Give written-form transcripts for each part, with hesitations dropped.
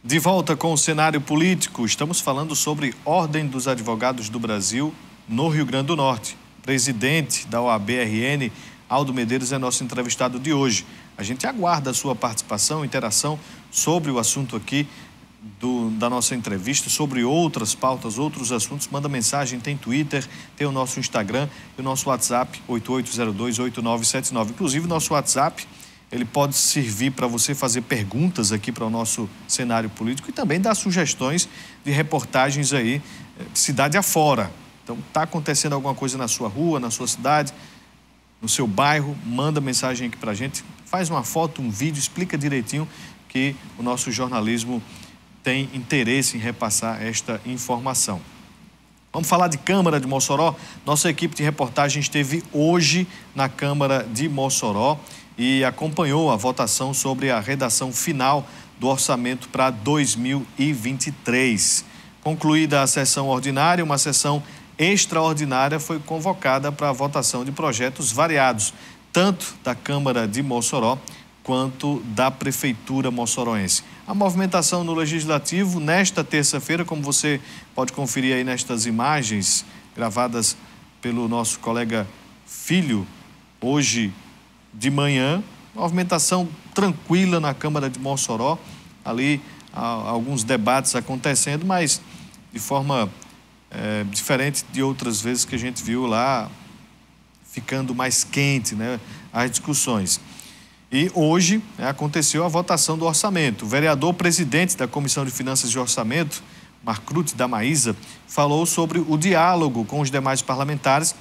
De volta com o cenário político, estamos falando sobre Ordem dos Advogados do Brasil no Rio Grande do Norte. Presidente da OAB-RN, Aldo Medeiros, é nosso entrevistado de hoje. A gente aguarda a sua participação, interação sobre o assunto aqui da nossa entrevista, sobre outras pautas, outros assuntos. Manda mensagem, tem Twitter, tem o nosso Instagram e o nosso WhatsApp, 8802-8979. Inclusive, nosso WhatsApp, ele pode servir para você fazer perguntas aqui para o nosso cenário político e também dar sugestões de reportagens aí, cidade afora. Então, está acontecendo alguma coisa na sua rua, na sua cidade, no seu bairro, manda mensagem aqui para a gente, faz uma foto, um vídeo, explica direitinho que o nosso jornalismo tem interesse em repassar esta informação. Vamos falar de Câmara de Mossoró. Nossa equipe de reportagem esteve hoje na Câmara de Mossoró e acompanhou a votação sobre a redação final do orçamento para 2023. Concluída a sessão ordinária, uma sessão extraordinária foi convocada para a votação de projetos variados, tanto da Câmara de Mossoró quanto da Prefeitura moçoroense. A movimentação no Legislativo nesta terça-feira, como você pode conferir aí nestas imagens gravadas pelo nosso colega Filho, hoje de manhã, movimentação tranquila na Câmara de Mossoró, ali alguns debates acontecendo, mas de forma diferente de outras vezes que a gente viu lá, ficando mais quente, né, as discussões. E hoje aconteceu a votação do orçamento. O vereador presidente da Comissão de Finanças e Orçamento, Marcruti da Maísa, falou sobre o diálogo com os demais parlamentares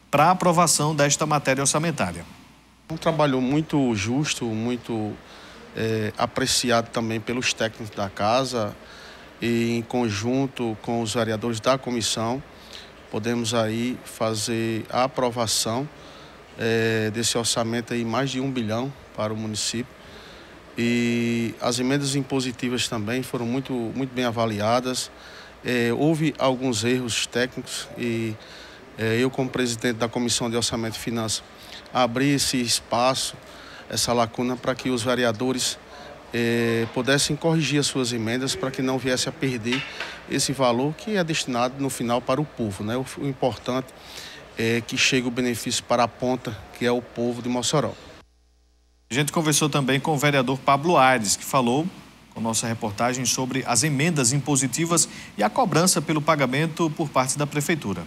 para a aprovação desta matéria orçamentária. Um trabalho muito justo, muito apreciado também pelos técnicos da casa e em conjunto com os vereadores da comissão, podemos aí fazer a aprovação desse orçamento aí, mais de 1 bilhão para o município. E as emendas impositivas também foram muito bem avaliadas. Houve alguns erros técnicos e eu, como presidente da Comissão de Orçamento e Finanças, abri esse espaço, essa lacuna, para que os vereadores pudessem corrigir as suas emendas para que não viesse a perder esse valor que é destinado no final para o povo, né? O importante é que chegue o benefício para a ponta, que é o povo de Mossoró. A gente conversou também com o vereador Pablo Aires, que falou com nossa reportagem sobre as emendas impositivas e a cobrança pelo pagamento por parte da Prefeitura.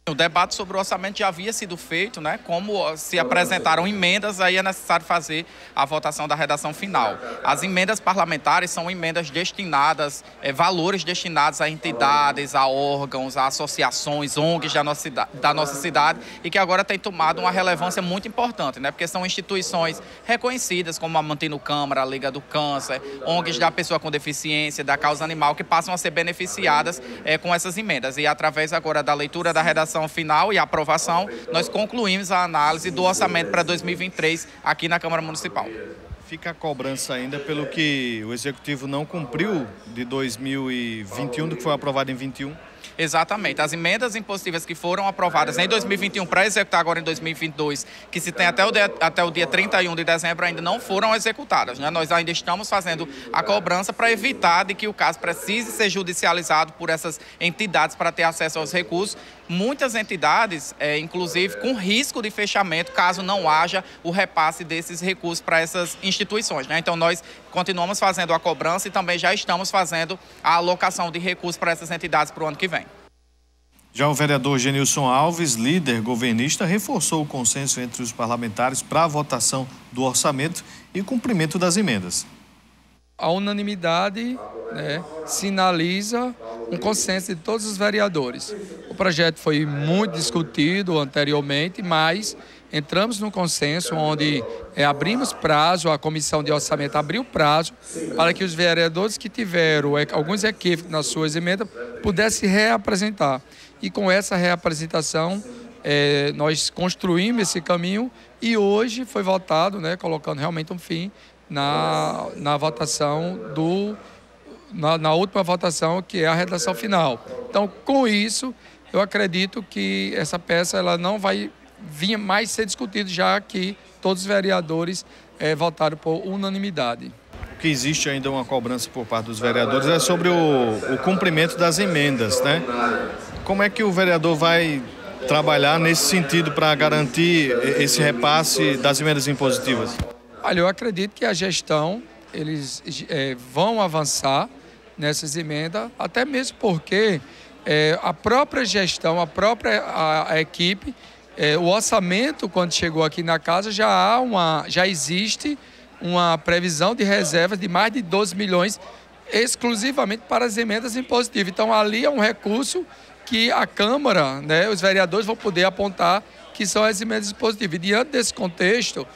O debate sobre o orçamento já havia sido feito, né? Como se apresentaram emendas, aí é necessário fazer a votação da redação final. As emendas parlamentares são emendas destinadas, valores destinados a entidades, a órgãos, a associações, ONGs da nossa cidade e que agora tem tomado uma relevância muito importante, né? Porque são instituições reconhecidas como a Mantino Câmara, a Liga do Câncer, ONGs da pessoa com deficiência, da causa animal, que passam a ser beneficiadas com essas emendas. E através agora da leitura da redação final e aprovação, nós concluímos a análise do orçamento para 2023 aqui na Câmara Municipal. Fica a cobrança ainda pelo que o Executivo não cumpriu de 2021, do que foi aprovado em 21? Exatamente. As emendas impositivas que foram aprovadas em 2021 para executar agora em 2022, que se tem até o dia 31 de dezembro, ainda não foram executadas, né? Nós ainda estamos fazendo a cobrança para evitar de que o caso precise ser judicializado por essas entidades para ter acesso aos recursos. Muitas entidades, inclusive, com risco de fechamento, caso não haja o repasse desses recursos para essas instituições, né? Então, nós continuamos fazendo a cobrança e também já estamos fazendo a alocação de recursos para essas entidades para o ano que vem. Já o vereador Genilson Alves, líder governista, reforçou o consenso entre os parlamentares para a votação do orçamento e cumprimento das emendas. A unanimidade, né, sinaliza um consenso de todos os vereadores. O projeto foi muito discutido anteriormente, mas entramos num consenso onde abrimos prazo, a Comissão de Orçamento abriu prazo para que os vereadores que tiveram alguns equívocos nas suas emendas pudessem reapresentar. E com essa reapresentação, nós construímos esse caminho e hoje foi votado, né, colocando realmente um fim na votação na última votação, que é a redação final. Então, com isso, eu acredito que essa peça ela não vai vir mais ser discutida, já que todos os vereadores votaram por unanimidade. que existe ainda uma cobrança por parte dos vereadores é sobre o cumprimento das emendas, né? Como é que o vereador vai trabalhar nesse sentido para garantir esse repasse das emendas impositivas? Olha, eu acredito que a gestão, eles vão avançar nessas emendas, até mesmo porque a própria gestão, a equipe, o orçamento, quando chegou aqui na casa, já existe uma previsão de reservas de mais de 12 milhões exclusivamente para as emendas impositivas. Então, ali é um recurso que a Câmara, né, os vereadores vão poder apontar que são as emendas impositivas. E diante desse contexto,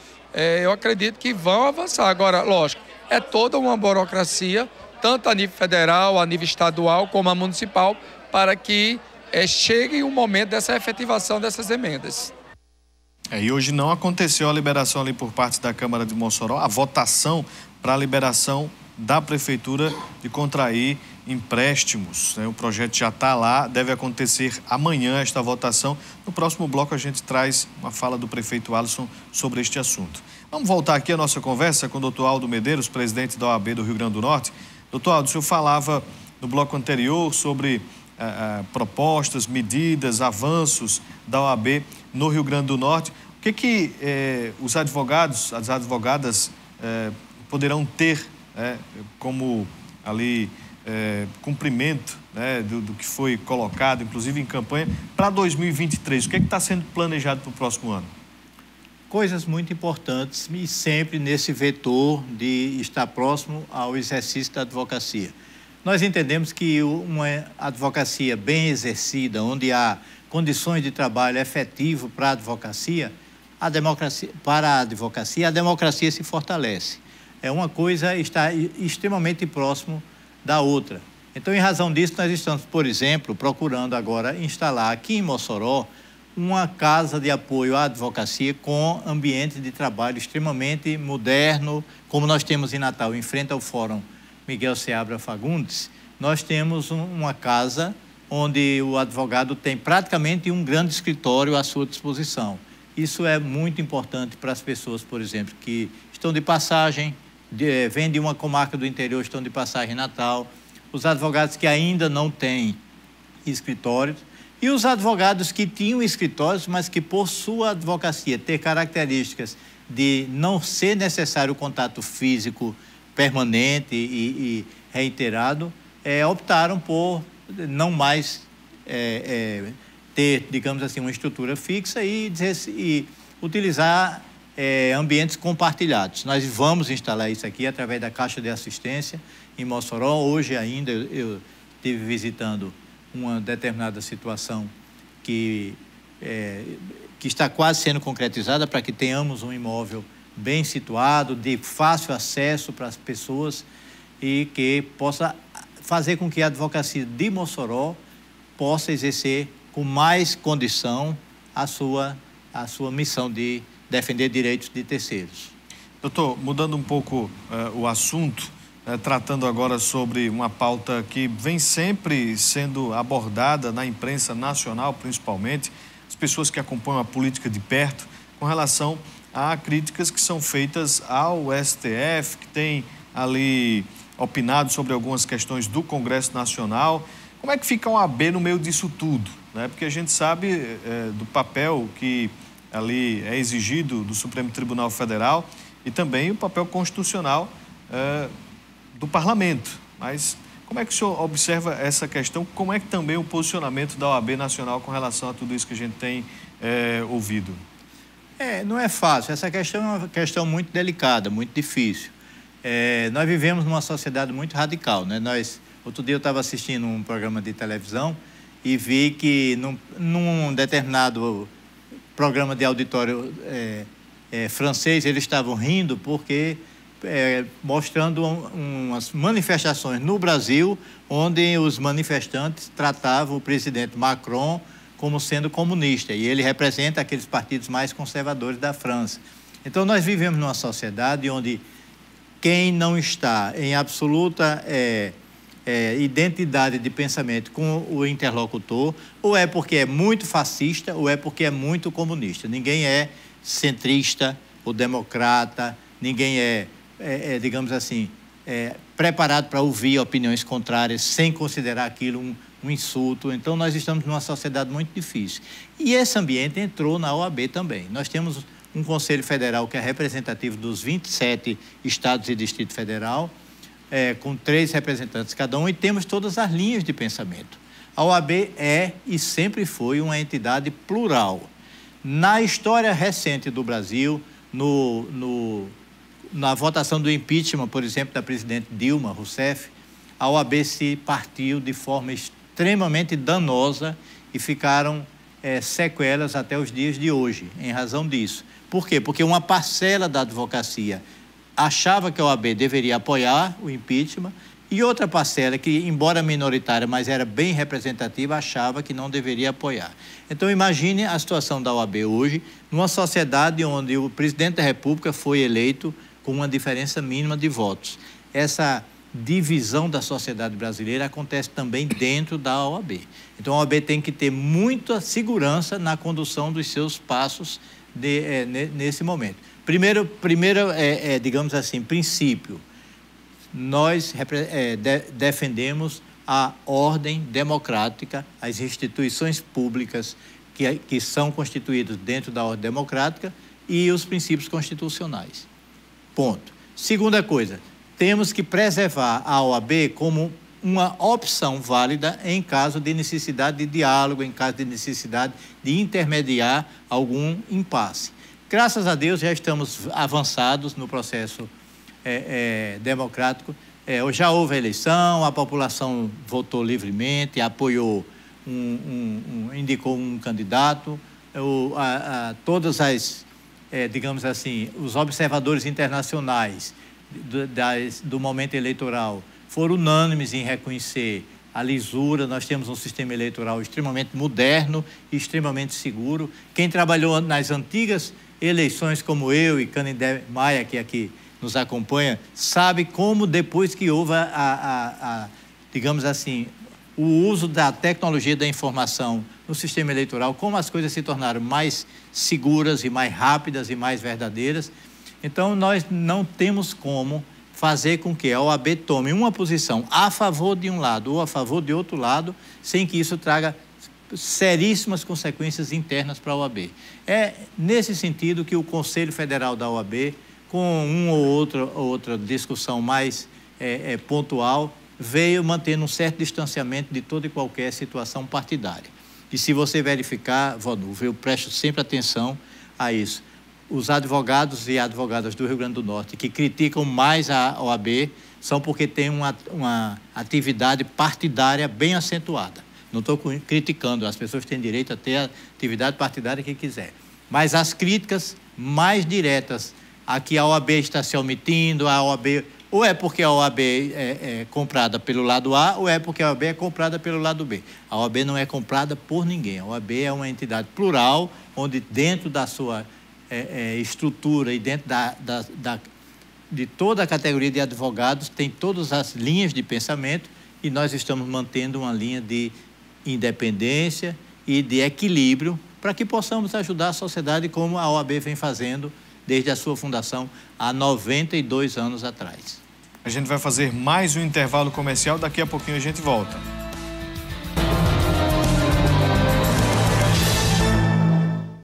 eu acredito que vão avançar. Agora, lógico, é toda uma burocracia, tanto a nível federal, a nível estadual, como a municipal, para que chegue o momento dessa efetivação dessas emendas. E hoje não aconteceu a liberação ali por parte da Câmara de Mossoró, a votação para a liberação da Prefeitura de contrair empréstimos, né? O projeto já está lá, deve acontecer amanhã esta votação. No próximo bloco a gente traz uma fala do prefeito Alisson sobre este assunto. Vamos voltar aqui a nossa conversa com o doutor Aldo Medeiros, presidente da OAB do Rio Grande do Norte. Doutor Aldo, o senhor falava no bloco anterior sobre propostas, medidas, avanços da OAB no Rio Grande do Norte. O que os advogados, as advogadas poderão ter como ali cumprimento, né, do que foi colocado, inclusive em campanha, para 2023? O que está sendo planejado para o próximo ano? Coisas muito importantes e sempre nesse vetor de estar próximo ao exercício da advocacia. Nós entendemos que uma advocacia bem exercida, onde há condições de trabalho efetivo para a advocacia, a democracia se fortalece. Uma coisa está extremamente próximo da outra. Então, em razão disso, nós estamos, por exemplo, procurando agora instalar aqui em Mossoró uma casa de apoio à advocacia com ambiente de trabalho extremamente moderno, como nós temos em Natal, em frente ao Fórum Miguel Seabra Fagundes. Nós temos uma casa onde o advogado tem praticamente um grande escritório à sua disposição. Isso é muito importante para as pessoas, por exemplo, que estão de passagem, vêm de uma comarca do interior, estão de passagem em Natal, os advogados que ainda não têm escritórios e os advogados que tinham escritórios, mas que por sua advocacia ter características de não ser necessário o contato físico permanente e reiterado, optaram por não mais ter, digamos assim, uma estrutura fixa e utilizar ambientes compartilhados. Nós vamos instalar isso aqui através da Caixa de Assistência em Mossoró. Hoje ainda eu estive visitando uma determinada situação que está quase sendo concretizada para que tenhamos um imóvel bem situado, de fácil acesso para as pessoas e que possa fazer com que a advocacia de Mossoró possa exercer com mais condição a sua missão de defender direitos de terceiros. Doutor, mudando um pouco o assunto, tratando agora sobre uma pauta que vem sempre sendo abordada na imprensa nacional, principalmente, as pessoas que acompanham a política de perto, com relação a críticas que são feitas ao STF, que tem ali opinado sobre algumas questões do Congresso Nacional. Como é que fica a OAB no meio disso tudo, né? Porque a gente sabe do papel que ali é exigido do Supremo Tribunal Federal e também o papel constitucional do Parlamento. Mas como é que o senhor observa essa questão? Como é que também o posicionamento da OAB Nacional com relação a tudo isso que a gente tem ouvido? Não é fácil. Essa questão é uma questão muito delicada, muito difícil. Nós vivemos numa sociedade muito radical, né? Outro dia eu estava assistindo um programa de televisão e vi que num determinado programa de auditório francês, eles estavam rindo porque mostrando umas manifestações no Brasil, onde os manifestantes tratavam o presidente Macron como sendo comunista, e ele representa aqueles partidos mais conservadores da França. Então, nós vivemos numa sociedade onde quem não está em absoluta identidade de pensamento com o interlocutor, ou é porque é muito fascista, ou é porque é muito comunista. Ninguém é centrista ou democrata, ninguém digamos assim, preparado para ouvir opiniões contrárias, sem considerar aquilo um insulto. Então, nós estamos numa sociedade muito difícil. E esse ambiente entrou na OAB também. Nós temos um Conselho Federal que é representativo dos 27 estados e Distrito Federal, com 3 representantes cada um, e temos todas as linhas de pensamento. A OAB é e sempre foi uma entidade plural. Na história recente do Brasil, na votação do impeachment, por exemplo, da presidente Dilma Rousseff, a OAB se partiu de forma extremamente danosa e ficaram sequelas até os dias de hoje, em razão disso. Por quê? Porque uma parcela da advocacia achava que a OAB deveria apoiar o impeachment e outra parcela, que embora minoritária, mas era bem representativa, achava que não deveria apoiar. Então, imagine a situação da OAB hoje, numa sociedade onde o presidente da República foi eleito com uma diferença mínima de votos. Essa divisão da sociedade brasileira acontece também dentro da OAB. Então, a OAB tem que ter muita segurança na condução dos seus passos nesse momento. Primeiro digamos assim, princípio, nós defendemos a ordem democrática, as instituições públicas que são constituídas dentro da ordem democrática e os princípios constitucionais. Ponto. Segunda coisa, temos que preservar a OAB como uma opção válida em caso de necessidade de diálogo, em caso de necessidade de intermediar algum impasse. Graças a Deus já estamos avançados no processo democrático. Já houve a eleição, a população votou livremente, apoiou, indicou um candidato, todas as, digamos assim, os observadores internacionais do momento eleitoral foram unânimes em reconhecer a lisura. Nós temos um sistema eleitoral extremamente moderno e extremamente seguro. Quem trabalhou nas antigas eleições, como eu e Canindé Maia, que aqui nos acompanha, sabe como depois que houve digamos assim, o uso da tecnologia da informação no sistema eleitoral, como as coisas se tornaram mais seguras e mais rápidas e mais verdadeiras. Então, nós não temos como fazer com que a OAB tome uma posição a favor de um lado ou a favor de outro lado, sem que isso traga seríssimas consequências internas para a OAB. É nesse sentido que o Conselho Federal da OAB, com uma ou outra discussão mais pontual, veio mantendo um certo distanciamento de toda e qualquer situação partidária. E se você verificar, Vonulfo, eu presto sempre atenção a isso. Os advogados e advogadas do Rio Grande do Norte que criticam mais a OAB são porque tem uma atividade partidária bem acentuada. Não estou criticando, as pessoas têm direito a ter a atividade partidária que quiser. Mas as críticas mais diretas a que a OAB está se omitindo, a OAB, ou é porque a OAB é comprada pelo lado A, ou é porque a OAB é comprada pelo lado B. A OAB não é comprada por ninguém. A OAB é uma entidade plural, onde dentro da sua estrutura e dentro de toda a categoria de advogados tem todas as linhas de pensamento, e nós estamos mantendo uma linha de independência e de equilíbrio para que possamos ajudar a sociedade como a OAB vem fazendo desde a sua fundação há 92 anos atrás. A gente vai fazer mais um intervalo comercial, daqui a pouquinho a gente volta.